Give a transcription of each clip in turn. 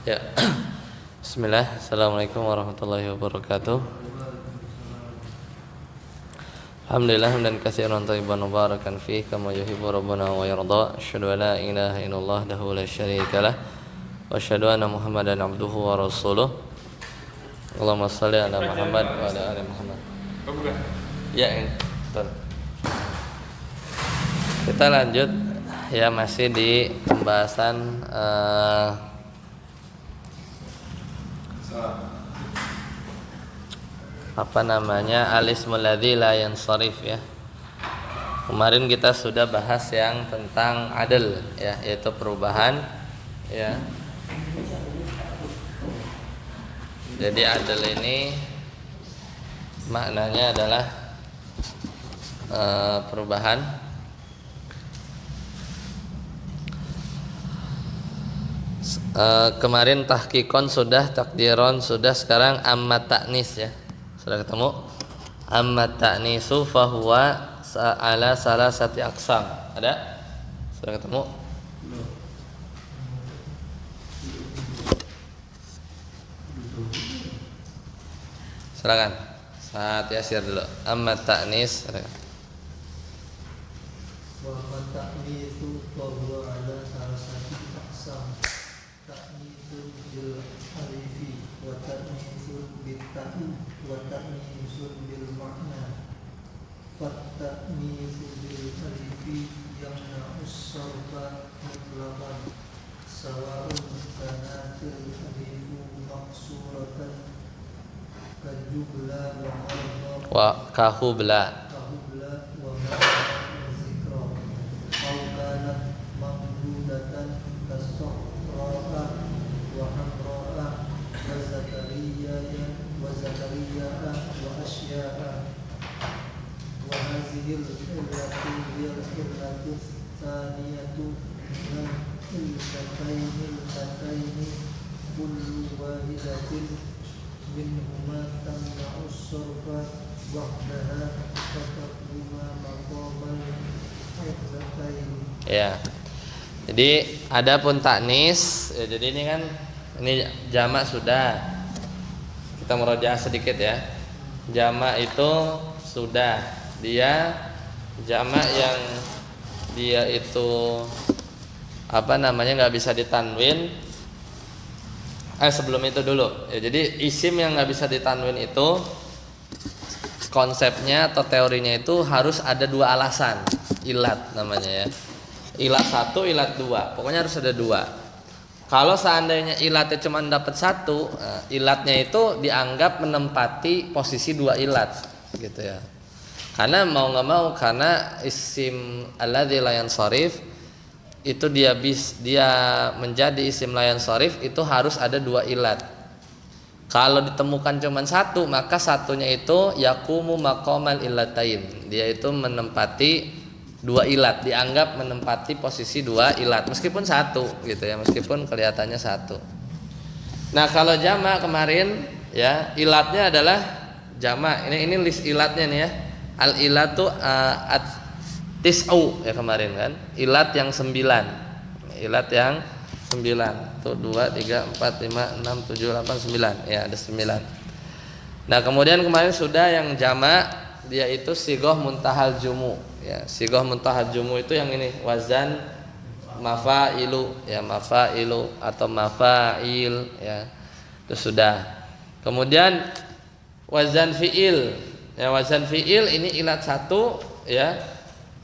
Ya. Bismillah. Assalamualaikum warahmatullahi wabarakatuh. Alhamdulillah hamdan katsiran thayyiban mubarakan fihi kama yuhibbu rabbuna wa yarda. Asyhadu an la ilaha illallah wahdahu la syarika lah wa asyhadu anna Muhammadan abduhu wa rasuluh. Allahumma shalli ala Muhammad wa ala ali Muhammad. Ya, ini. Betul. Kita lanjut ya, masih di pembahasan al-ismul ladzi la yansharif ya. Kemarin kita sudah bahas yang tentang adl ya, yaitu perubahan ya. Jadi adl ini maknanya adalah perubahan. Kemarin tahqiqon sudah, takdiron sudah, sekarang amma ta'nis ya. Sudah ketemu? Amma ta'nisu fahuwa ala salasati aqsam. Ada? Sudah ketemu? Silakan. Saat Yasir dulu. Amma ta'nis. Wa ta'nisu fahuwa ala salasati aqsam. Ta'nisun bil alifi wa ta'nisun bil ta'i wa ta'nisun bil makna. Ta'nisu bil alifi yamna'us sarfa mutlaqan sawa'un kanatil alifu maqsuratan kajubla wa kahubla wa zikra au kanat mamdudatan kasra'a wa hamra'a wa zakariya wa asya'a wa hazihil illatu thaniyatu min illataini kullu wahidatin minhuma tamna'us sarfa wahdaha fatakuma maqamal illataini. Ya. Jadi adapun taknis ya, jadi ini kan ini jamak sudah. Kita merojaah sedikit ya. Jamak itu sudah. Dia jamak yang dia itu enggak bisa ditanwin. Sebelum itu dulu. Ya, jadi isim yang enggak bisa ditanwin itu konsepnya atau teorinya itu harus ada dua alasan. Ilat namanya ya. Ilat 1, ilat 2. Pokoknya harus ada 2. Kalau seandainya ilatnya cuma dapat 1, ilatnya itu dianggap menempati posisi 2 ilat gitu ya. Karena mau enggak mau, karena isim alladzi la yansharif itu dia menjadi isim la yansharif itu harus ada 2 ilat. Kalau ditemukan cuma 1, maka satunya itu yaqumu maqamal illatain. Dia itu menempati 2 ilat, dianggap menempati posisi 2 ilat meskipun 1 gitu ya, meskipun kelihatannya 1. Nah, kalau jamak kemarin ya, ilatnya adalah jamak. Ini list ilatnya nih ya. Al ilatu tis'u ya kemarin kan. Ilat yang 9. Ilat yang 9. Tuh 2 3 4 5 6 7 8 9. Ya, ada 9. Nah, kemudian kemarin sudah yang jamak, dia itu sigoh muntahal jumu. Ya, sigoh muntahal jumu itu yang ini, wazan mafailu ya, mafailu atau mafail ya. Itu sudah. Kemudian wazan fiil. Ya, wazan fiil ini ilat 1 ya.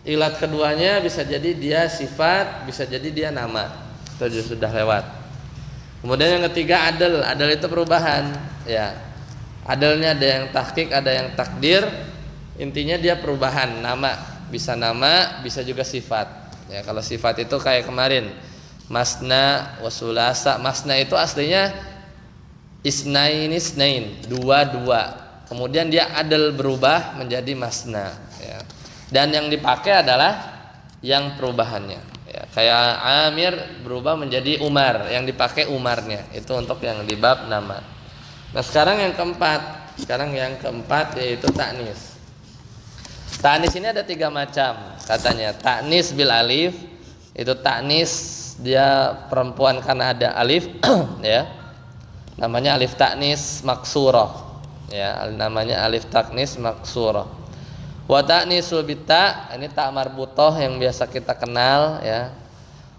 Ilat keduanya bisa jadi dia sifat, bisa jadi dia nama. Itu sudah lewat. Kemudian yang ketiga adl. Adl itu perubahan ya. Adlnya ada yang tahqiq, ada yang takdir. Intinya dia perubahan, nama, bisa juga sifat. Ya, kalau sifat itu kayak kemarin masna wasulasa. Masna itu aslinya isnain, 2. Kemudian dia adl berubah menjadi masna ya. Dan yang dipakai adalah yang perubahannya ya. Kayak Amir berubah menjadi Umar, yang dipakai Umarnya. Itu untuk yang di bab nama. Nah, sekarang yang keempat yaitu ta'nis. Ta'nis ini ada 3 macam katanya. Ta'nis bil alif itu ta'nis dia perempuan karena ada alif ya. Namanya alif ta'nis maksurah. Ya, namanya alif ta'nis maksurah. Wa ta'nisul bita, ini ta marbutoh yang biasa kita kenal ya.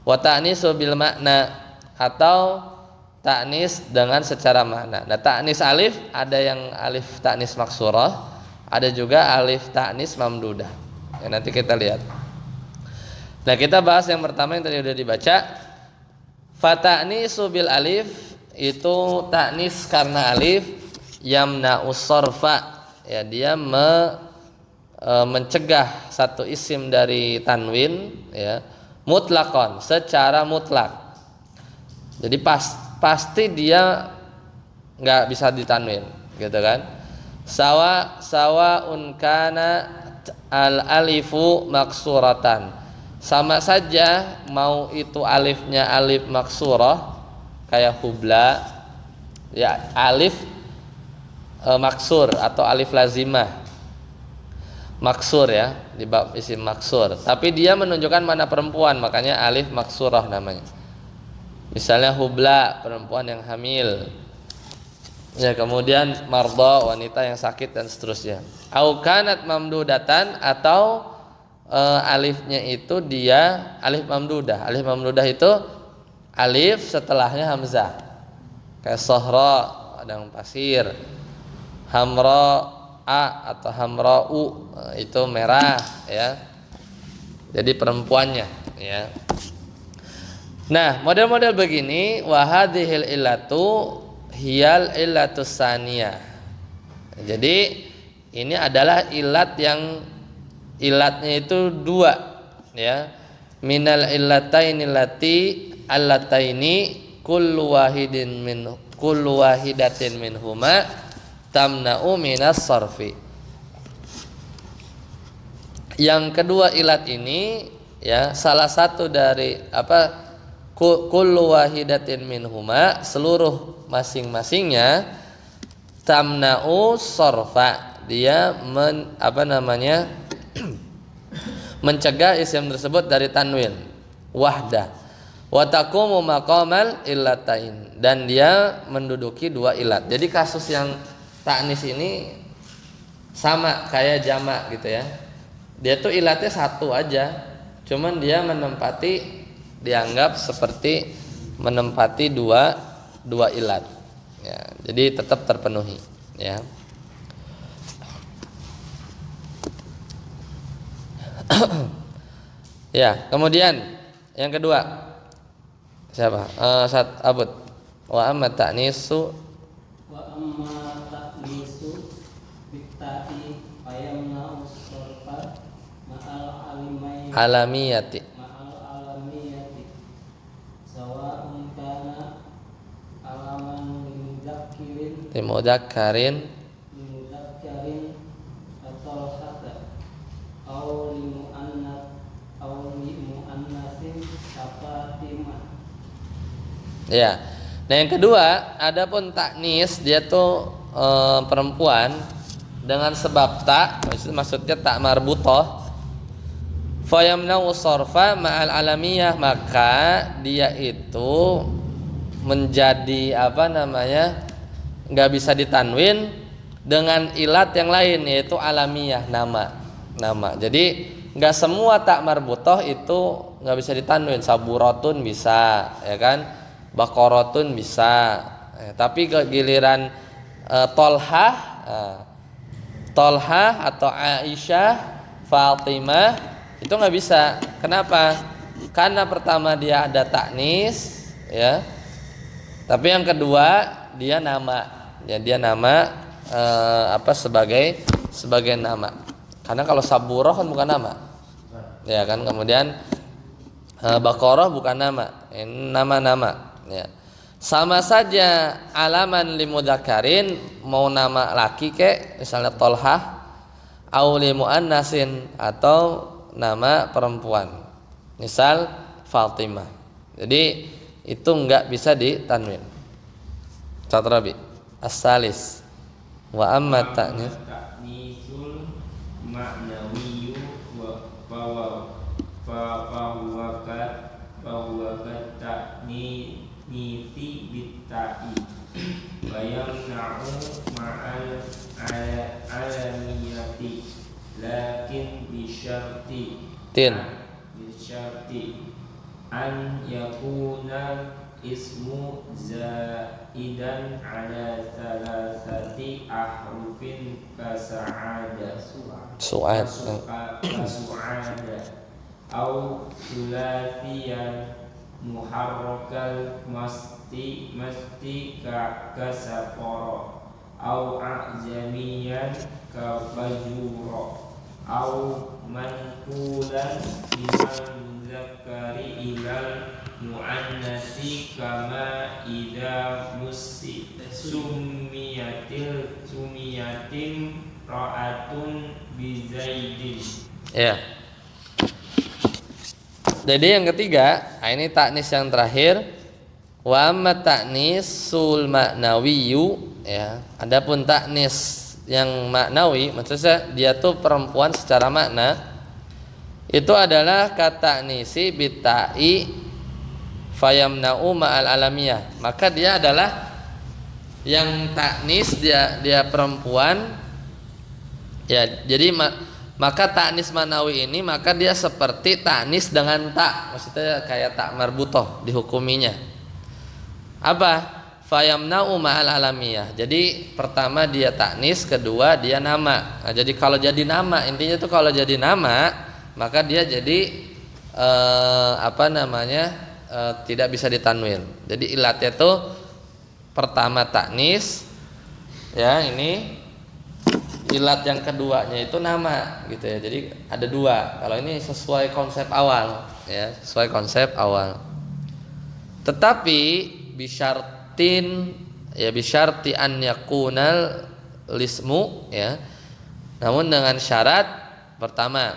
Wa ta'nisul bil makna, atau ta'nis dengan secara makna. Nah, ta'nis alif ada yang alif ta'nis maksurah, ada juga alif ta'nis mamdudah. Ya, nanti kita lihat. Nah, kita bahas yang pertama yang tadi udah dibaca. Fa ta'nisu bil alif, itu ta'nis karena alif, yamna'us sarfa, ya dia mencegah satu isim dari tanwin ya, mutlakon, secara mutlak. Jadi pasti dia nggak bisa ditanwin gitu kan. Sawa unkana al alifu maksuratan, sama saja mau itu alifnya alif maksurah kayak hubla ya, alif maksur atau alif lazimah maksur ya, di bab isim maksur, tapi dia menunjukkan mana perempuan, makanya alif maksurah namanya. Misalnya hubla, perempuan yang hamil ya, kemudian marda, wanita yang sakit, dan seterusnya. Au kanat mamdudatan, atau alifnya itu dia alif mamdudah. Alif mamdudah itu alif setelahnya hamzah, kayak sohra, padang pasir, hamra a atau hamra u, itu merah ya, jadi perempuannya ya. Nah, model-model begini, wahadhil illatu hiyal illatus saniyah. Jadi ini adalah ilat yang ilatnya itu dua ya, minal illataini lati allataini kullu wahidatin minhuma tamna'u minas sarfi. Yang kedua ilat ini ya, salah satu dari kullu wahidatin minhuma, seluruh masing-masingnya, tamna'u sarfa, dia mencegah isim tersebut dari tanwin wahdah. Wa taqumu maqamal illatain, dan dia menduduki dua ilat. Jadi kasus yang ta'nis ini sama kayak jamak gitu ya. Dia tuh ilatnya satu aja, cuman dia dianggap seperti menempati dua ilat. Ya, jadi tetap terpenuhi ya. Ya, kemudian yang kedua siapa? Sat Abud. Wa amma ta'nisu bitta'i fayamna'u sarfa ma'al alamiyati sawa'un kana alaman limudakkarin atau hatta au limu'annasin kafatimah. ya. Nah, yang kedua, adapun taknis, dia tuh perempuan dengan sebab tak, maksudnya tak marbutoh, fayamna'u sarfa ma'al alamiyah, maka dia itu menjadi nggak bisa ditanwin dengan ilat yang lain, yaitu alamiyah, nama. Jadi nggak semua tak marbutoh itu nggak bisa ditanwin. Saburatun bisa ya kan, Baqaratun bisa, tapi giliran Tolhah atau Aisyah, Fatimah itu nggak bisa. Kenapa? Karena pertama dia ada taknis, ya. Tapi yang kedua dia nama, ya dia nama sebagai nama. Karena kalau Saburah kan bukan nama, ya kan. Kemudian Baqarah bukan nama, ini nama-nama. Ya. Sama saja alaman limudzakarin, mau nama laki kek, misalnya Tolhah, au limuannasin, atau nama perempuan, misal Fatimah. Jadi itu enggak bisa ditanwin. Catrabi as-salis wa amma ta'nisul ma'nawiyyu wa huwa bahwa ta'nitsi bitta'i wa yamna'u ma'al alamiyati lakin tin bisyarti an yakuna ismu zaidan ala salasati ahrufin kasa'ada su'ad kasu'ada au sulasiyan muharrakal masti kasaqara au a'jamiyan ka fajura au manqulan minal muzakkari ilal muannatsi kama idza sumiyatin ra'atun bizaidin. Ya. Jadi yang ketiga, ini taknis yang terakhir. Wa amma ta'nisul ma'nawiyyu, ya. Adapun taknis yang maknawi, maksudnya dia tuh perempuan secara makna, itu adalah kata nisi bitai fayamna'u ma'al alamiyah. Maka dia adalah yang taknis, dia perempuan, ya. Jadi maka taknis manawi ini maka dia seperti taknis dengan tak, maksudnya kayak tak marbutoh dihukuminya. Apa? Fayamna'u ma'al alamiyah. Jadi pertama dia taknis, kedua dia nama. Nah, jadi kalau jadi nama, intinya tuh kalau jadi nama maka dia jadi tidak bisa ditanwin. Jadi ilatnya tuh pertama taknis, ya, ini ilat yang keduanya itu nama gitu ya. Jadi ada dua. Kalau ini sesuai konsep awal, ya, sesuai konsep awal. Tetapi bisyarti an yakunal lismu, ya. Namun dengan syarat pertama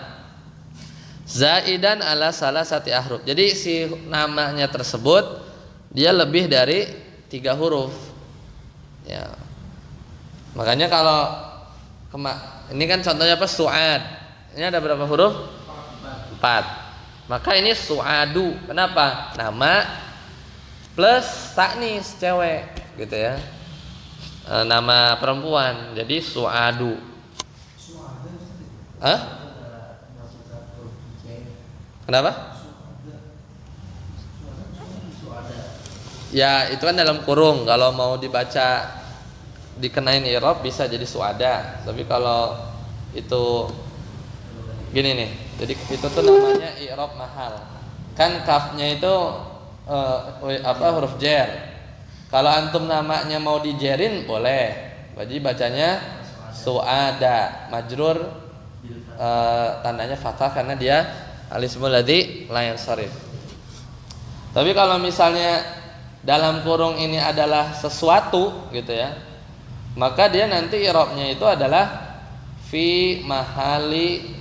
zaidan ala salasati ahruf. Jadi si namanya tersebut dia lebih dari 3 huruf. Ya. Makanya kalau ini kan contohnya apa? Su'ad. Ini ada berapa huruf? 4. Maka ini su'adu. Kenapa? Nama plus taknis cewek gitu ya, nama perempuan, jadi su'adu. Hah? Kenapa? Ya itu kan dalam kurung. Kalau mau dibaca dikenain i'rab bisa jadi su'ada. Tapi kalau itu gini nih, jadi itu tuh namanya i'rab mahal. Kan kafnya itu huruf jer. Kalau antum namanya mau dijerin boleh. Jadi bacanya su'ada, majrur tandanya fathah karena dia alismul ladzi la yansharif. Tapi kalau misalnya dalam kurung ini adalah sesuatu gitu ya, maka dia nanti i'rabnya itu adalah fi mahali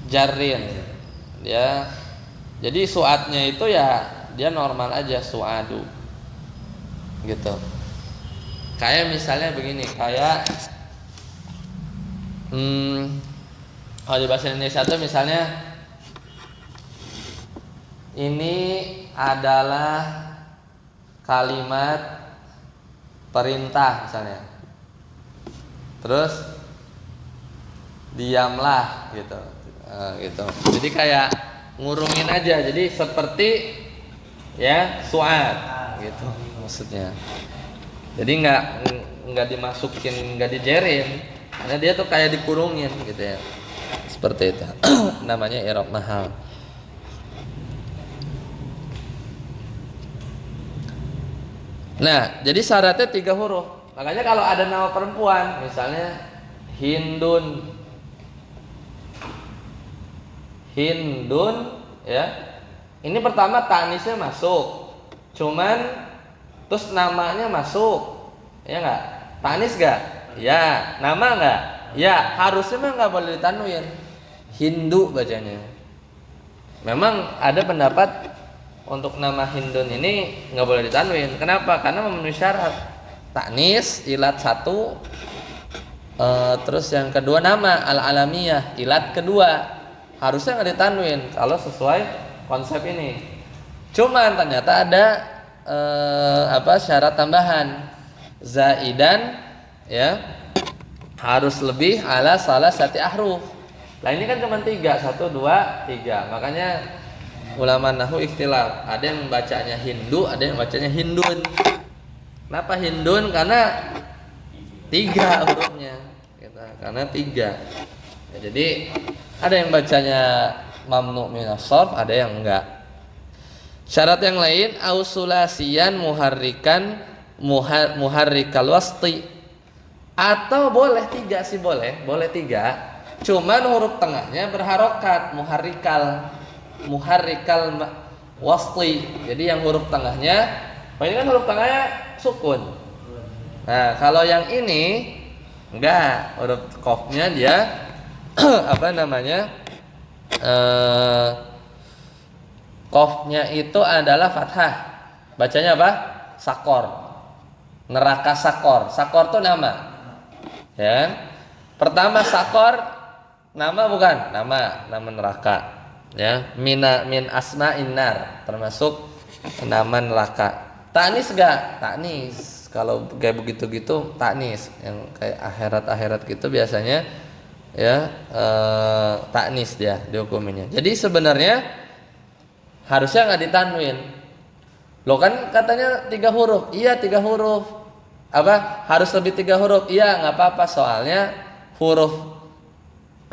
jarrin. Ya. Jadi su'adnya itu ya dia normal aja su'adu gitu. Kayak misalnya begini, kayak kalau di bahasa Indonesia itu misalnya ini adalah kalimat perintah misalnya, terus diamlah gitu, gitu. Jadi kayak ngurungin aja, jadi seperti ya su'ad gitu maksudnya. Jadi nggak dimasukin, nggak dijerin, karena dia tuh kayak dikurungin gitu ya, seperti itu. Namanya i'rab mahal. Nah, jadi syaratnya 3 huruf. Makanya kalau ada nama perempuan, misalnya Hindun, ya. Ini pertama tanisnya masuk, cuman terus namanya masuk, ya nggak? Tanis nggak? Ya. Nama nggak? Ya. Harusnya mah nggak boleh ditanwin. Hindu bacanya. Memang ada pendapat untuk nama Hindun ini nggak boleh ditanwin. Kenapa? Karena memenuhi syarat. Tanis ilat 1, terus yang kedua nama al-alamiyah ilat kedua. Harusnya nggak ditanwin kalau sesuai konsep ini. Cuman ternyata ada syarat tambahan zaidan ya harus lebih ala salah satu ahruf. Nah ini kan cuma 3, 1, 2, 3. Makanya ulama nahwu ikhtilaf. Ada yang bacanya Hindu, ada yang bacanya Hindun. Kenapa Hindun? Karena 3 hurufnya. Karena 3. Ya, jadi ada yang bacanya mamnu minas sharf, ada yang enggak. Syarat yang lain ausulasian muharrikal wasti. Atau boleh 3 sih boleh 3. Cuman huruf tengahnya berharokat muharrikal wasti. Jadi yang huruf tengahnya, ini kan huruf tengahnya sukun. Nah, kalau yang ini enggak, huruf qafnya dia qafnya itu adalah fathah. Bacanya apa? Sakor. Neraka sakor. Sakor itu nama. Ya. Pertama sakor nama bukan? Nama neraka. Ya, min asma'in nar, termasuk nama neraka. Taknis enggak? Taknis. Kalau kayak begitu-gitu taknis. Yang kayak akhirat gitu biasanya ya taknis dia dihukuminya. Jadi sebenarnya harusnya nggak ditanwin. Lo kan katanya 3 huruf. Iya 3 huruf. Apa? Harus lebih 3 huruf. Iya nggak apa-apa, soalnya huruf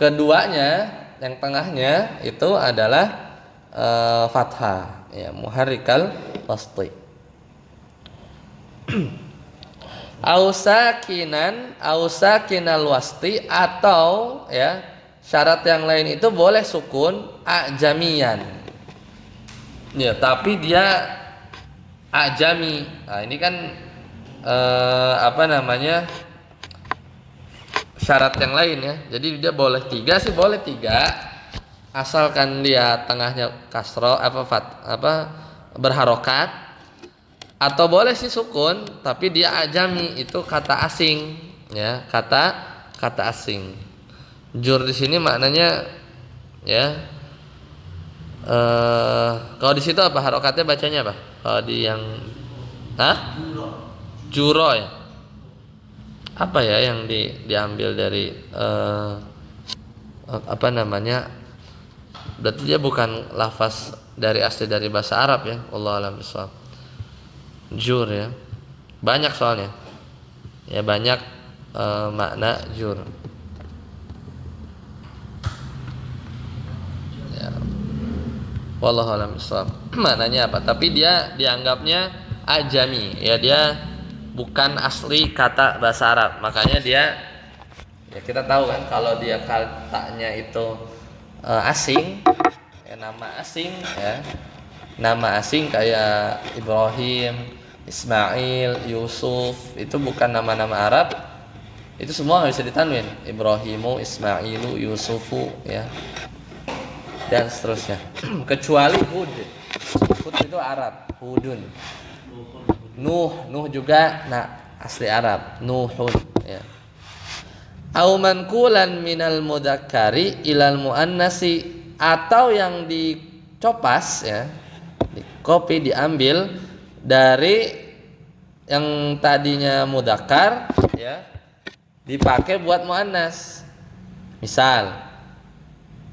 keduanya yang tengahnya itu adalah fathah. Ya, muharrikal wasti. Ausakinal wasti, atau ya syarat yang lain itu boleh sukun ajamian. Ya, tapi dia ajami. Nah, ini kan syarat yang lain ya. Jadi dia boleh 3 sih, boleh 3 asalkan dia tengahnya kasroh berharokat, atau boleh sih sukun tapi dia ajami, itu kata asing ya, kata asing. Jur di sini maknanya ya kalau di situ apa harokatnya bacanya apa? Kalau di yang juro ya. Apa ya yang diambil dari berarti dia bukan lafaz dari asli dari bahasa Arab ya. Wallahu a'lam bishawab. Jur ya. Banyak soalnya. Ya banyak makna jur. Ya. Wallahu a'lam bishawab. Maknanya apa? Tapi dia dianggapnya ajami. Ya dia bukan asli kata bahasa Arab. Makanya dia ya kita tahu kan kalau dia katanya itu asing, ya nama asing ya. Nama asing kayak Ibrahim, Ismail, Yusuf, itu bukan nama-nama Arab. Itu semua nggak bisa ditanwin. Ibrahimu, Ismailu, Yusufu ya. Dan seterusnya. Kecuali Hud. Hud itu Arab, Hudun. Nuh juga asli Arab, Nuhun ya. Au manqulan minal mudzakkari ilal muannasi, atau yang dicopas ya, dikopi diambil dari yang tadinya mudzakkar ya, dipakai buat muannas.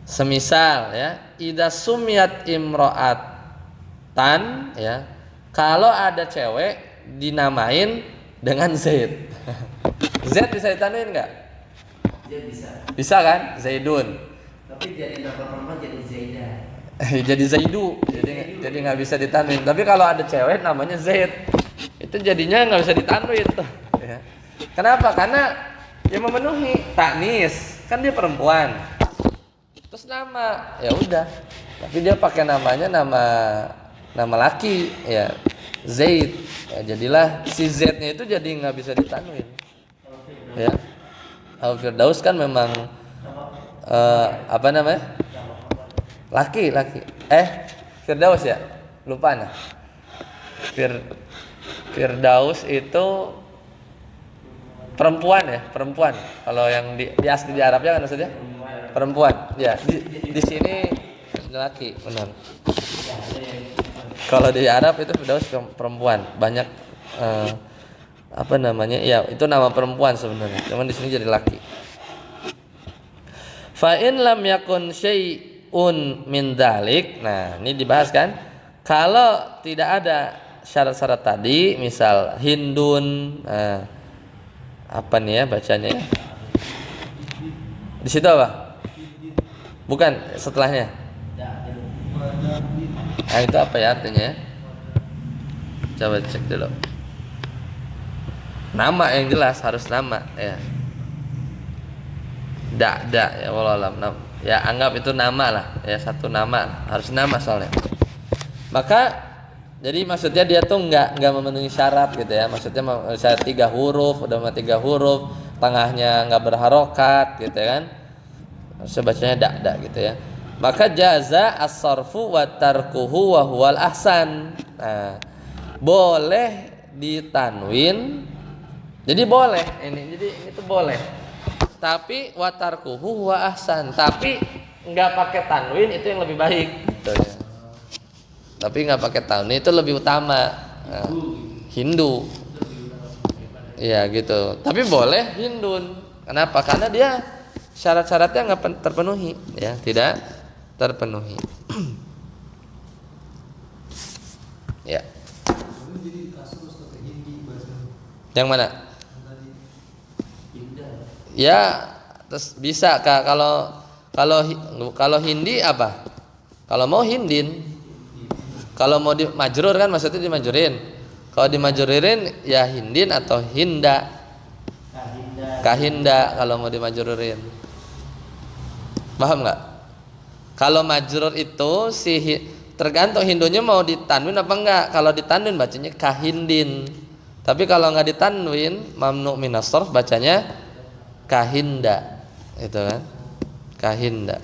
Semisal ya, idza sumiyat imra'atan ya, kalau ada cewek dinamain dengan Zaid. Zaid bisa ditanwin enggak? Dia bisa. Bisa kan? Zaidun. Tapi jadi nama perempuan jadi Zaidah. Jadi Zaidu. Jadi nggak bisa ditanwin. Tapi kalau ada cewek namanya Zaid, itu jadinya nggak bisa ditanwin tuh. Ya. Kenapa? Karena dia memenuhi taknis. Kan dia perempuan. Terus nama, ya udah. Tapi dia pakai namanya nama laki, ya Zaid. Ya, jadilah si Z-nya itu jadi nggak bisa ditanwin. Ya. Al-Firdaus kan memang laki. Firdaus ya, lupa nah. Firdaus itu perempuan. Kalau yang di asli di Arabnya kan maksudnya perempuan. Ya, di sini laki, benar. Kalau di Arab itu Firdaus perempuan, banyak apa namanya? Ya, itu nama perempuan sebenarnya. Cuman di sini jadi laki. Fa in lam yakun syai'un min dzalik. Nah, ini dibahas kan? Kalau tidak ada syarat-syarat tadi, misal hindun, apa nih ya bacanya ya? Di situ apa? Bukan, setelahnya. Nah, itu apa ya artinya? Coba cek dulu. Nama yang jelas, harus nama ya. Ya wallahualam. Ya anggap itu nama lah, ya satu nama, harus nama soalnya. Maka jadi maksudnya dia tuh nggak memenuhi syarat gitu ya. Maksudnya syarat 3 huruf, udah mah 3 huruf, tengahnya nggak berharokat gitu kan. Sebacanya da gitu ya. Maka jaza as-sarfu wa tarkuhu wa huwal ahsan. Nah, boleh ditanwin. Jadi boleh ini. Jadi ini tuh boleh. Tapi wa tarkuhu wa ahsan. Tapi enggak pakai tanwin itu yang lebih baik gitu ya. Tapi enggak pakai tanwin itu lebih utama. Nah, Hindu. Iya gitu. Tapi boleh hindun. Kenapa? Karena dia syarat-syaratnya enggak terpenuhi ya, tidak terpenuhi. Ya. Yang mana? Ya, terus bisa Kak kalau Hindi apa? Kalau mau Hindin. Kalau mau dimajrur kan maksudnya dimajurin. Kalau dimajuririn ya Hindin atau Hinda. Kahinda kalau mau dimajrurin. Paham enggak? Kalau majrur itu tergantung Hindunya mau ditanwin apa enggak. Kalau ditanwin bacanya kahindin. Tapi kalau enggak ditanwin mamnu minas sarf bacanya kahinda. Itu kan? Kahinda.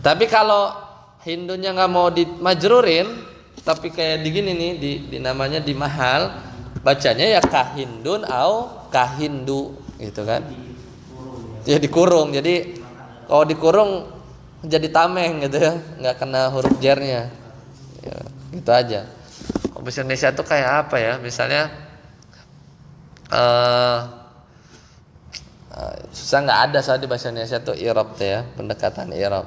Tapi kalau Hindunya enggak mau dimajrurin tapi kayak digini nih di namanya di mahal bacanya ya kahindun au kahindu gitu kan. Ya dikurung. Jadi kalau dikurung jadi tameng gitu ya, nggak kena huruf jernya, ya, gitu aja. Bahasa Indonesia tuh kayak apa ya? Misalnya susah nggak ada soal di bahasa Indonesia tuh i'rab tuh ya, pendekatan i'rab,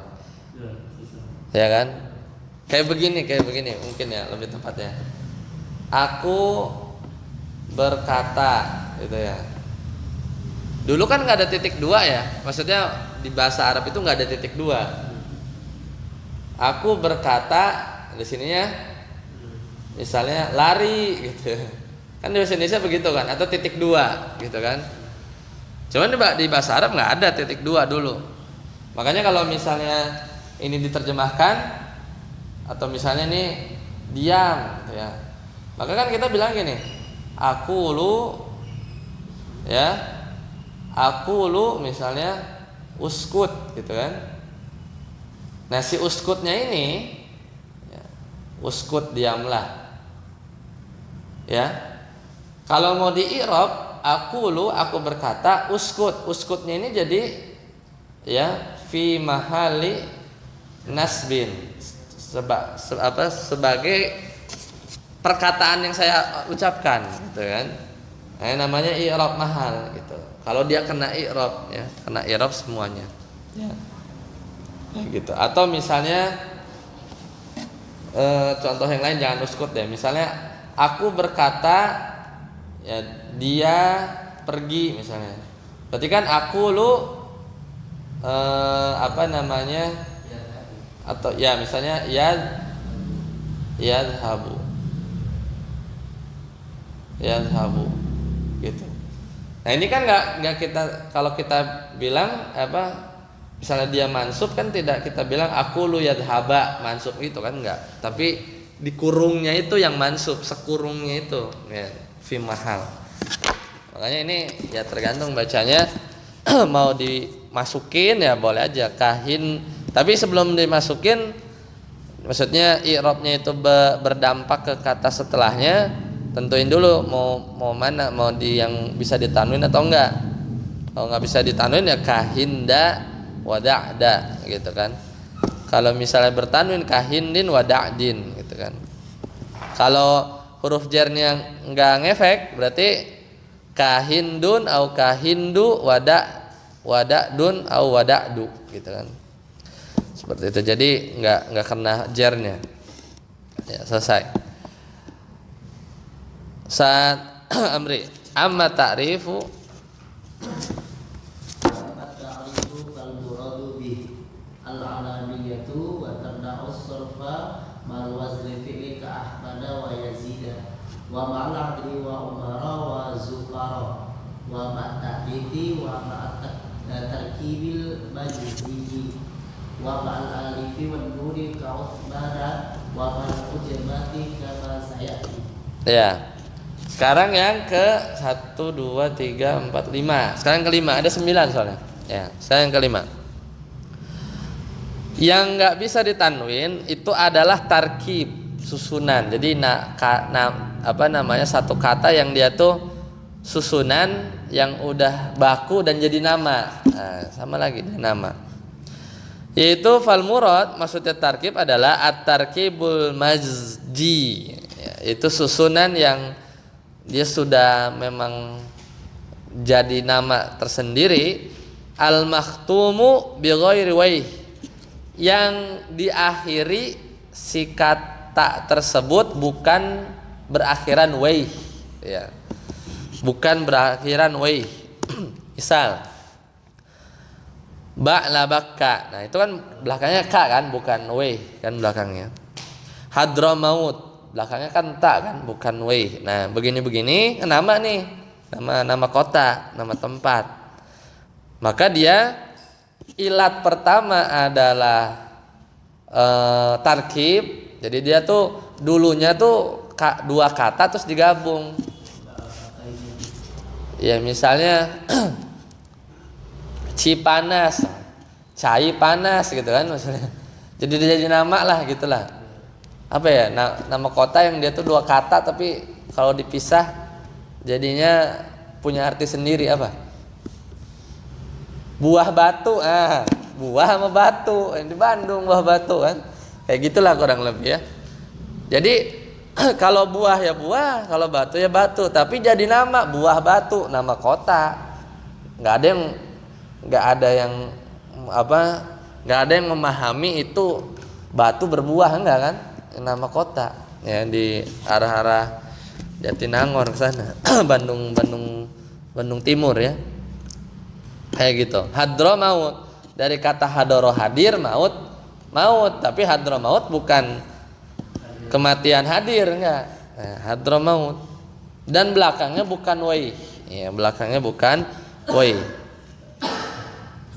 ya kan? Kayak begini mungkin ya lebih tepatnya. Aku berkata, gitu ya. Dulu kan nggak ada titik 2 ya, maksudnya di bahasa Arab itu nggak ada titik 2. Aku berkata di sininya misalnya lari gitu. Kan di bahasa Indonesia begitu kan, atau titik 2 gitu kan. Cuman di bahasa Arab nggak ada titik 2 dulu. Makanya kalau misalnya ini diterjemahkan atau misalnya ini diam gitu ya. Maka kan kita bilang gini, aku lu misalnya uskut gitu kan. Nah si uskutnya ini ya, uskut diamlah ya. Kalau mau di i'rab aku berkata uskutnya ini jadi ya fi mahali nasbin sebagai perkataan yang saya ucapkan gitu kan. Namanya i'rab mahal gitu. Kalau dia kena i'rab ya, kena i'rab semuanya ya. Gitu. Atau misalnya contoh yang lain jangan uskut deh. Misalnya aku berkata ya dia pergi misalnya. Berarti kan aku lu apa namanya? Atau ya misalnya yadhabu gitu. Nah ini kan nggak kita kalau kita bilang apa? Misalnya dia mansub kan tidak kita bilang aku lu yadhaba mansub gitu kan enggak. Tapi dikurungnya itu yang mansub, sekurungnya itu ya, fi mahal. Makanya ini ya tergantung bacanya mau dimasukin ya boleh aja kahin. Tapi sebelum dimasukin maksudnya i'rabnya itu berdampak ke kata setelahnya, tentuin dulu mau mana, mau yang bisa ditanwin atau enggak. Kalau enggak bisa ditanwin ya kahinda wada'da gitu kan. Kalau misalnya bertanwin kahindin wada'din gitu kan. Kalau huruf jarnya nggak ngefek berarti kahindun au kahindu wadadun au wadadu gitu kan. Seperti itu. Jadi nggak kena jarnya. Ya, selesai. Saat Amri amma ta'rifu At-ta'rifu kal muradu bi al-alamiyatu wa tamna'u as-sarfa mal wazni fi'li ka ahmada wa yazida wa ma'al adri wa umara wa zufara wa ma'at-ta'diti wa ma'at-tarkibil majzihi wa ma'al alifi wa nuri ka uthmana wa ma'al ujamati kama sayati. ya. Sekarang yang ke 1 2 3 4 5. Sekarang kelima, ada 9 soalnya. Ya, sekarang yang kelima. Yang nggak bisa ditanwin itu adalah tarkib, susunan. Jadi satu kata yang dia tuh susunan yang udah baku dan jadi nama. Nah, sama lagi nama. Yaitu fal murad, maksudnya tarkib adalah at-tarkibul majzi. Ya, itu susunan yang dia sudah memang jadi nama tersendiri, al-makhtumu bi ghairi waih, yang diakhiri si kata tersebut bukan berakhiran waih, ya. Bukan berakhiran waih. Misal la bakka. Nah, itu kan belakangnya ka kan, bukan waih kan belakangnya. Hadramaut, belakangnya kan tak kan, bukan wei. Nah, begini-begini nama nih, nama kota, nama tempat. Maka dia ilat pertama adalah tarkib. Jadi dia tuh dulunya tuh dua kata terus digabung. Ya misalnya Cipanas, Cai panas gitu kan maksudnya. Jadi dia jadi nama lah gitulah. Apa ya, nama kota yang dia tuh dua kata tapi kalau dipisah jadinya punya arti sendiri. Apa? Buah Batu. Buah sama batu di Bandung, Buah Batu kan, kayak gitulah kurang lebih ya. Jadi kalau buah ya buah, kalau batu ya batu, tapi jadi nama Buah Batu, nama kota. Nggak ada yang memahami itu batu berbuah, enggak kan, nama kota ya, di arah-arah Jatinangor ke sana. Bandung Timur ya, kayak gitu. Hadramaut dari kata hadoro hadir, maut, tapi hadramaut bukan kematian hadir, enggak. Hadramaut dan belakangnya bukan wai, ya, belakangnya bukan wai.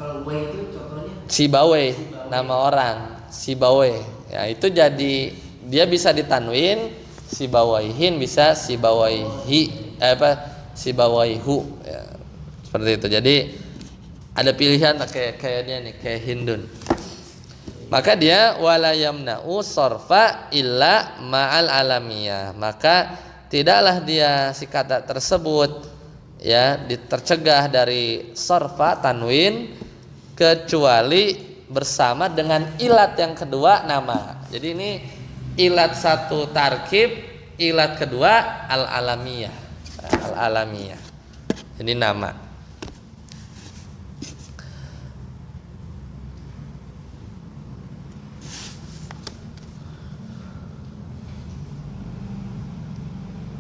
Kalau wai itu contohnya Sibawai, nama orang Sibawai. Ya, itu jadi dia bisa ditanwin Sibawaihin, bisa Sibawaihi, Sibawaihu ya, seperti itu. Jadi ada pilihan kayak dia nih, kayak Hindun. Maka dia wala yamna'u sarfa illa ma'al alamiyah. Maka tidaklah dia si kata tersebut ya tercegah dari sarfa tanwin kecuali bersama dengan ilat yang kedua nama. Jadi ini ilat satu tarkib, ilat kedua al-alamiyah. Al-alamiyah. Ini nama.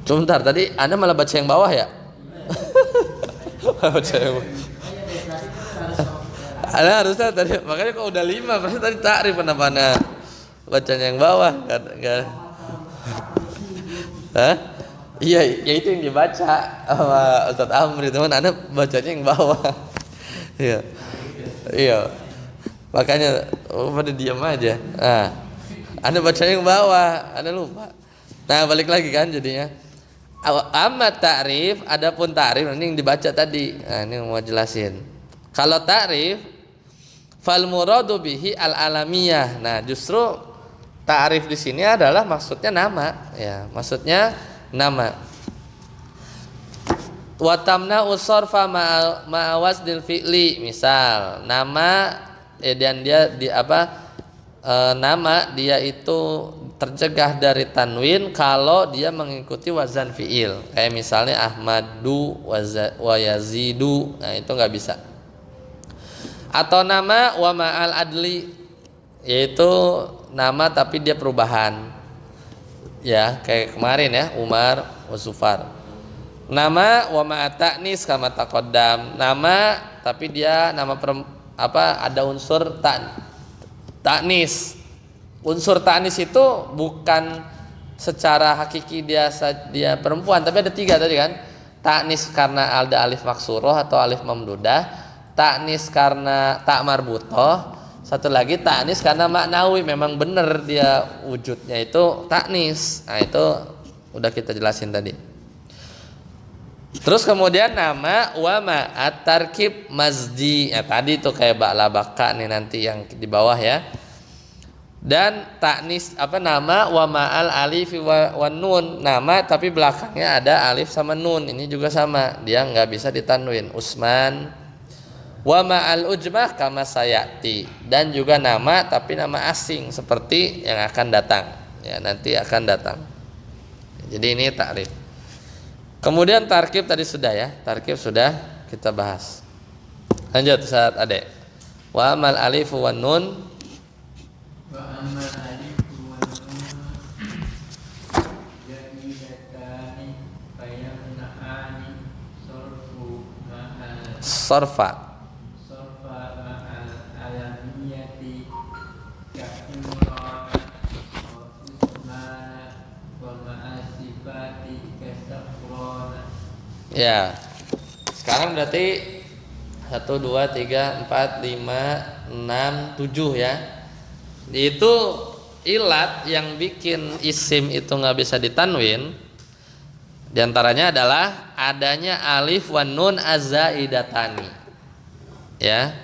Sebentar, tadi Anda malah baca yang bawah ya? Baca yang bawah. Anda harusnya tadi, makanya kok udah 5, pasti tadi takrif kenapa Anda bacanya yang bawah? Enggak. Hah? Iya, ya itu yang dibaca sama Ustadz Amri, teman. Anda bacanya yang bawah. Iya. Makanya pada diam aja. Nah, Anda bacanya yang bawah, Anda lupa. Nah, balik lagi kan jadinya. Amma ta'rif, adapun ta'rif ini yang dibaca tadi. Nah, ini mau jelasin. Kalau ta'rif fal muradu bihi al-alamiyah. Nah, justru ta'rif di sini adalah maksudnya nama, ya, maksudnya nama. Wa tamna usarfa ma'awazdil fi'li, misal nama dan dia di nama dia itu tercegah dari tanwin kalau dia mengikuti wazan fiil. Kayak misalnya Ahmadu wa Yazidu, nah itu nggak bisa. Atau nama wa ma'al adli, yaitu nama tapi dia perubahan. Ya, kayak kemarin ya, Umar wa Zufar. Nama wa ma'at ta'nis kama taqaddam. Nama tapi dia nama ada unsur ta'nis. Unsur ta'nis itu bukan secara hakiki dia perempuan, tapi ada 3 tadi kan. Ta'nis karena ada alif maksuroh atau alif mamdudah, ta'nis karena tak marbutoh, satu lagi ta'nis karena maknawi, memang benar dia wujudnya itu ta'nis. Nah itu udah kita jelasin tadi. Terus kemudian nama wa ma'at tarkib mazdi, ya tadi tuh kayak ba'la baka nih nanti yang di bawah ya. Dan taknis nama wa ma'al alif wa nun, nama tapi belakangnya ada alif sama nun, ini juga sama, dia nggak bisa ditanwin. Usman wa ma'al ujmah kama sayati, dan juga nama tapi nama asing seperti yang akan datang, ya nanti akan datang. Jadi ini takrif. Kemudian tarkib tadi sudah ya, tarkib sudah kita bahas. Lanjut saat adek. Wa amal alif wa nun وأما الألف والنون جديدتان فيمنعان sorfa. صرف مع العلمية كإمران وعثمان ومع الصفات كسفران. Ya. Sekarang berarti 1 2 3 4 5 6 7 ya. Itu ilat yang bikin isim itu nggak bisa ditanwin. Di antaranya adalah adanya alif wan nun azaidatani. Ya.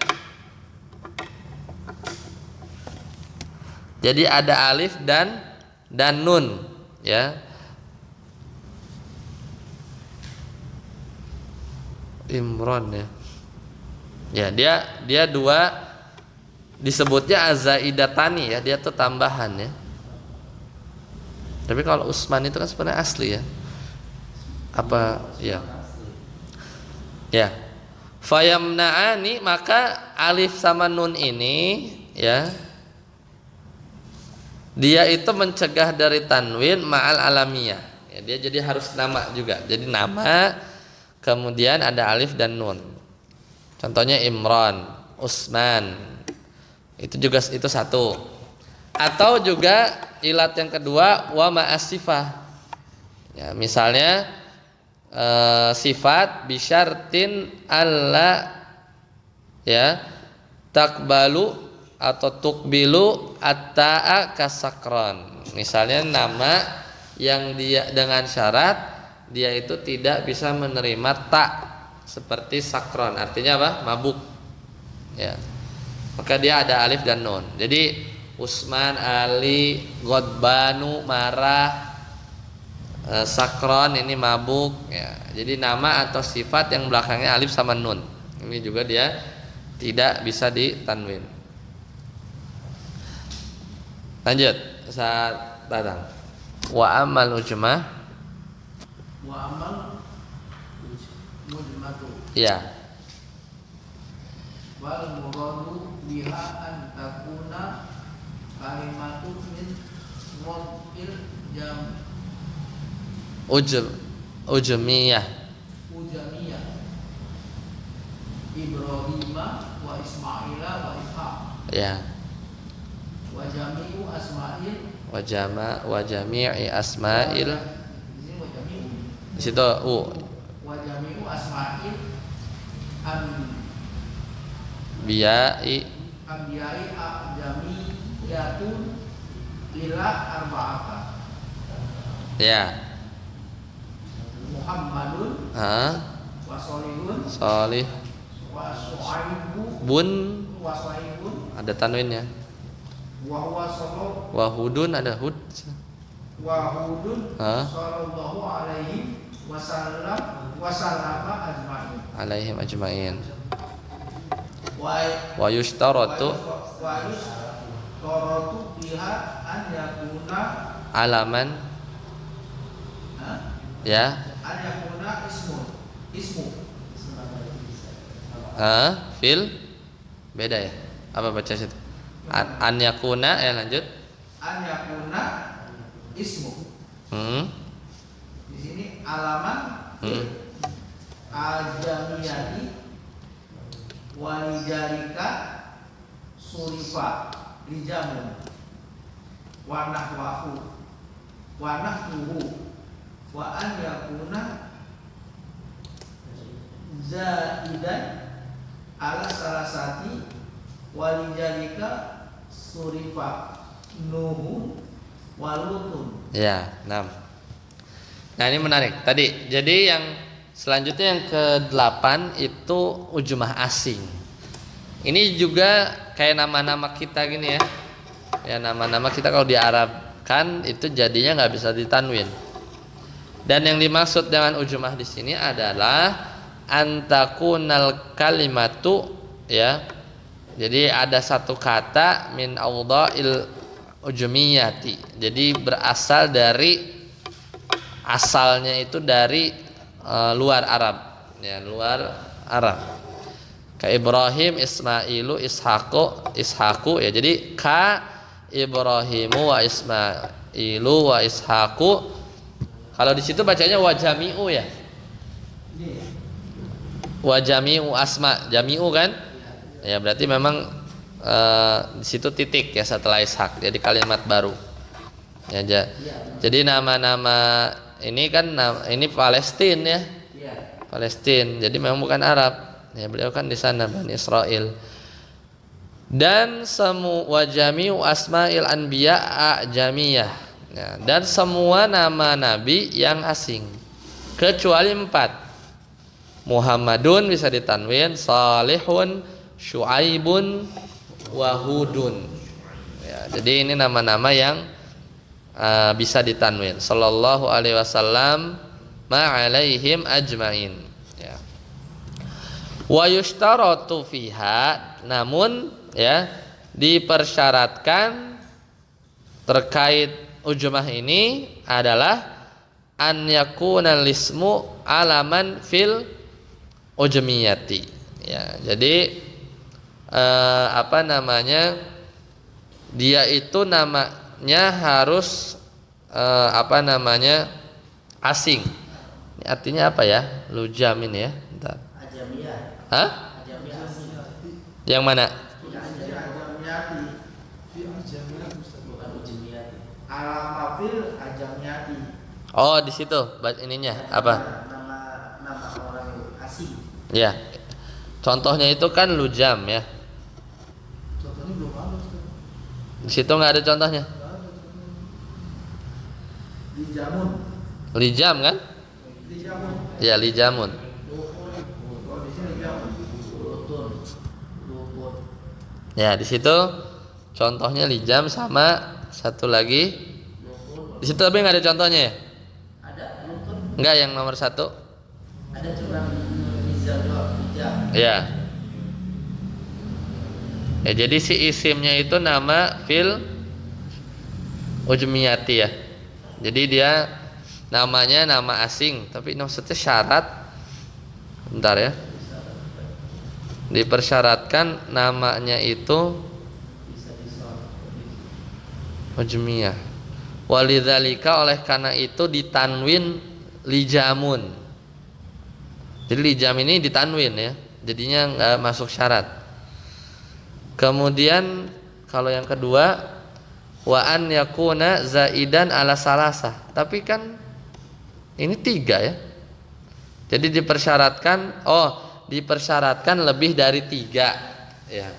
Jadi ada alif dan nun, ya. Imron ya. Ya, dia dua disebutnya azaidatani ya, dia tuh tambahan ya. Tapi kalau Usman itu kan sebenarnya asli ya. Apa ya? Ya. Fayamna'ani, maka alif sama nun ini ya, dia itu mencegah dari tanwin ma'al alamiyah. Ya, dia jadi harus nama juga. Jadi nama kemudian ada alif dan nun. Contohnya Imran, Usman. Itu juga itu satu. Atau juga ilat yang kedua wa ma'asifah. Ya, misalnya sifat bisyartin alla ya takbalu atau tukbilu atta'a kasakron. Misalnya nama yang dia dengan syarat dia itu tidak bisa menerima tak seperti sakron, artinya apa? Mabuk. Ya. Maka dia ada alif dan nun. Jadi Usman, Ali, Godbanu, marah, sakron ini mabuk ya. Jadi nama atau sifat yang belakangnya alif sama nun. Ini juga dia tidak bisa ditanwin. Lanjut saat datang. Wa amal ujmah. Wa amal mujmatu. Ya. Wal muradu biha an takuna kalimatu min mudil jam Ujmiyah. ujamiyah Ibrahima wa Ismaila wa Ishaq Ya. wa jami'u asma'il Wa jami'i asma'il. di sini wa jami'u Di situ wa jami'u asma'il am biyai. ambiyai jamiyatun ila arba'ata Ya. Muhammadun wa solihun Solih wa su'aibu bun wa su'aibun ada tanwinnya. wa huwa sallallahu Wahudun ada hud. wa hudun Ha? sallallahu alaihi wasallam wa sallama ajma'in Alaihim ajmain. wa Wa yushtaratu wa yustaratu fiha an yakuna alaman Hah? ya. An yakuna ismu Fil beda ya. Apa baca situ? An yakuna ya lanjut. an yakuna ismu. Di sini alaman al-jamiyati walijalika surifa lijamun wa nahwahu wa an yakuna zaidan ala salasati walijalika surifa nuhun walutun. Ya, 6. Nah, ini menarik. Tadi, jadi yang selanjutnya yang ke-8 itu ujmah asing. Ini juga kayak nama-nama kita gini ya. Ya, nama-nama kita kalau diarabkan itu jadinya nggak bisa ditanwin. Dan yang dimaksud dengan ujmah di sini adalah antakunal kalimatu ya. Jadi ada satu kata min awdha'il ujmiyati. Jadi berasal dari asalnya itu dari luar Arab ya, luar Arab. Kayak Ibrahim, Ismailu, Ishaqu ya. Jadi ka Ibrahimu wa Ismailu wa Ishaqu. Kalau di situ bacanya wa jami'u ya. Wa jami'u asma, jami'u kan? Ya berarti memang di situ titik ya setelah Ishaq. Jadi kalimat baru. Ya, jadi nama-nama ini kan ini Palestina ya. Palestina. Jadi memang bukan Arab. Ya beliau kan di sana Bani Israel. Dan semua jami'u asma'il anbiya ajamiyah. Ya, dan semua nama nabi yang asing kecuali 4. Muhammadun bisa ditanwin, Salihun, Syuaibun, Wahudun. Ya, jadi ini nama-nama yang bisa ditanwin. Sallallahu alaihi wasallam ma'alaihim ajmain. Ya. Wa yushtaratu fiha, namun ya dipersyaratkan terkait ujmah ini adalah an yakuna lismu alaman fil ujmiyati. Ya, jadi apa namanya? Dia itu namanya harus apa namanya? Asing. Ini artinya apa ya? Lujam ini ya. Bentar. Ajamiyah. Hah? Ajamiyah asli. Yang mana? ajamiyati Bukan ujmiyati. alamafil ajamiyati. Oh, di situ ininya apa? Nama orang asing. Ya. Contohnya itu kan lujam ya. Contohnya belum ada Ustaz. Di situ nggak ada contohnya. Nggak ada contohnya. Lijamun. Lijam kan? Lijamun. Ya, lijamun. Oh, di sini lijamun. Lutun. Ya, di situ contohnya lijam sama satu lagi. Di situ tapi nggak ada contohnya ya? Ada lutun. Nggak, yang nomor 1. Ada cuma hijab. Ya. Ya, jadi si isimnya itu nama fil ujmiyati ya. Jadi dia namanya nama asing, tapi maksudnya syarat. Bentar ya. Dipersyaratkan namanya itu ujmiyah. Walidzalika, oleh karena itu ditanwin lijamun. Jadi lijam ini ditanwin ya. Jadinya nggak masuk syarat. Kemudian kalau yang kedua wa an yakuna zaidan ala salasah. Tapi kan ini 3 ya. Jadi dipersyaratkan lebih dari 3 ya.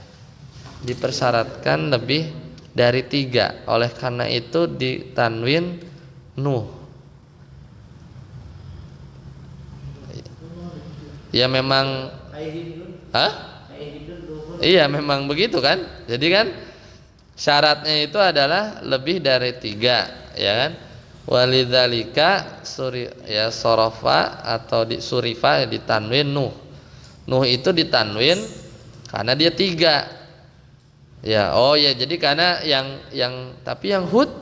Dipersyaratkan lebih dari 3. Oleh karena itu ditanwin nuh. Ya memang iya memang begitu kan. Jadi kan syaratnya itu adalah lebih dari 3 ya kan. Walidzalika ya sorofa atau surifa ya, ditanwin nuh. Nuh itu ditanwin karena dia 3. Ya, oh ya, jadi karena yang tapi yang Hud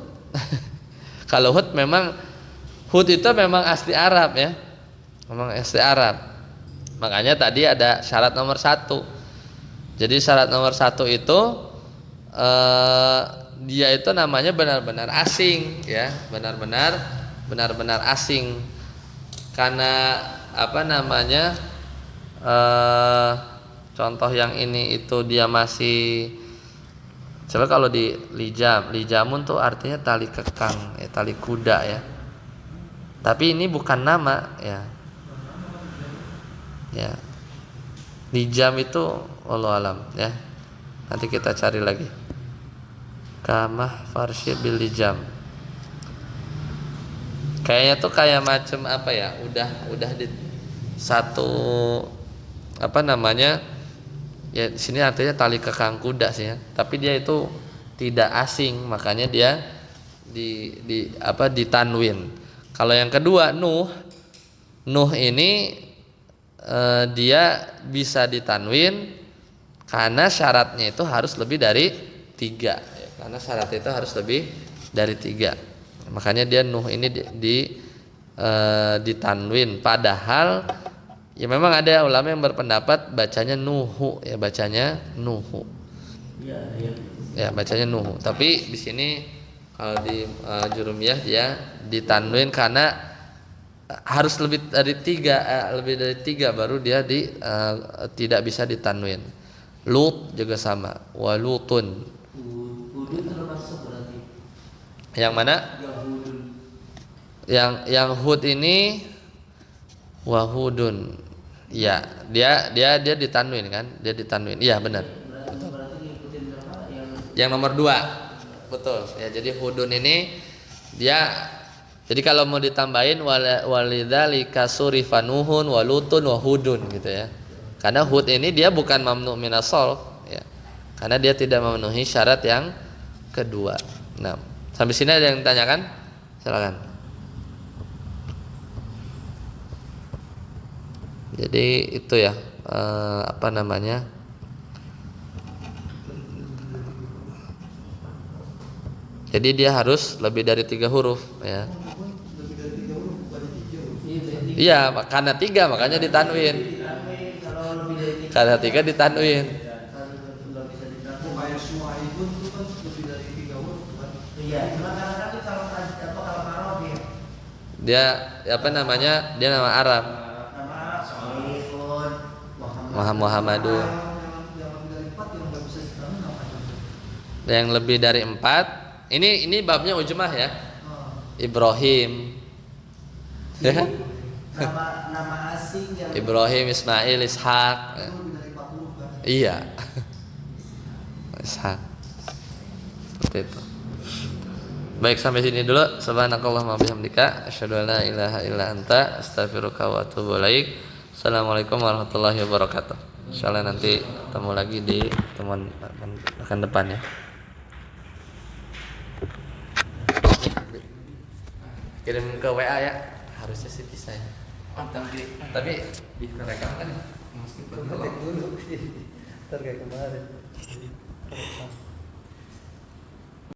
Kalau hud itu memang asli Arab ya, memang asli Arab. Makanya tadi ada syarat nomor 1. Jadi syarat nomor 1 itu dia itu namanya benar-benar asing ya, benar-benar asing. Karena apa namanya? Contoh yang ini itu dia masih, coba kalau di lijamun tuh artinya tali kekang, tali kuda ya. Tapi ini bukan nama ya. Ya. Lijam itu wallahu alam ya. Nanti kita cari lagi. Kamah farsy bil lijam. Kayaknya tuh kayak macam apa ya? Udah di satu apa namanya? Ya di sini artinya tali kekang kuda sih ya. Tapi dia itu tidak asing, makanya dia ditanwin. Kalau yang kedua Nuh ini dia bisa ditanwin karena syaratnya itu harus lebih dari 3 ya. Karena syaratnya itu harus lebih dari 3. Makanya dia Nuh ini ditanwin. Padahal ya memang ada ulama yang berpendapat bacanya Nuhu ya, bacanya Nuhu. Ya bacanya Nuhu. Tapi di sini kalau di Jurumiyah dia ditanwin karena harus lebih dari 3 baru dia tidak bisa ditanwin. Lut juga sama, walutun. Hudun termasuk berarti. Yang mana? Yang hud ini wahudun. Ya, dia ditanwin kan? Dia ditanwin. Iya benar. Berarti ngikutin berapa Yang nomor 2. Betul. Ya, jadi hudun ini dia, jadi kalau mau ditambahin walidzalika surifa nuhun walutun wahudun gitu ya. Karena hud ini dia bukan mamnu minas sharf ya. Karena dia tidak memenuhi syarat yang kedua. Nah, sampai sini ada yang tanyakan? Silakan. Jadi itu ya apa namanya? Jadi dia harus lebih dari 3 huruf ya. Lebih dari 3 huruf bukan 3 huruf. Iya, karena 3 makanya ditanwin. Kalau lebih dari 3 Karena 3 ditanwin. nggak bisa ditanwin. Kayak Suaibun itu kan lebih dari 3 huruf kan. Iya, cuma kadang-kadang kalau Arab ya. Dia apa namanya? Dia nama Arab. Nama Arab Soalipun Muhammadun. Yang lebih dari 4 yang nggak bisa ditanwin apa? Yang lebih dari 4. Ini babnya ujmah ya. Ibrahim. Ya. Nama asing yang Ibrahim, Ismail, Ishak. Lebih dari 4 huruf kan. Iya. Ishak. Seperti itu. Baik, sampai sini dulu. Subhanakallahumma bihamdika asyhadu an la ilaha illa anta astaghfiruka wa atubu ilaik. Assalamualaikum warahmatullahi wabarakatuh. Insyaallah nanti ketemu lagi di temuan akan depan ya. Kirim ke WA ya. Harusnya sih bisa ya. Tapi direkam kan meskipun Dulu. Ntar kayak kemarin.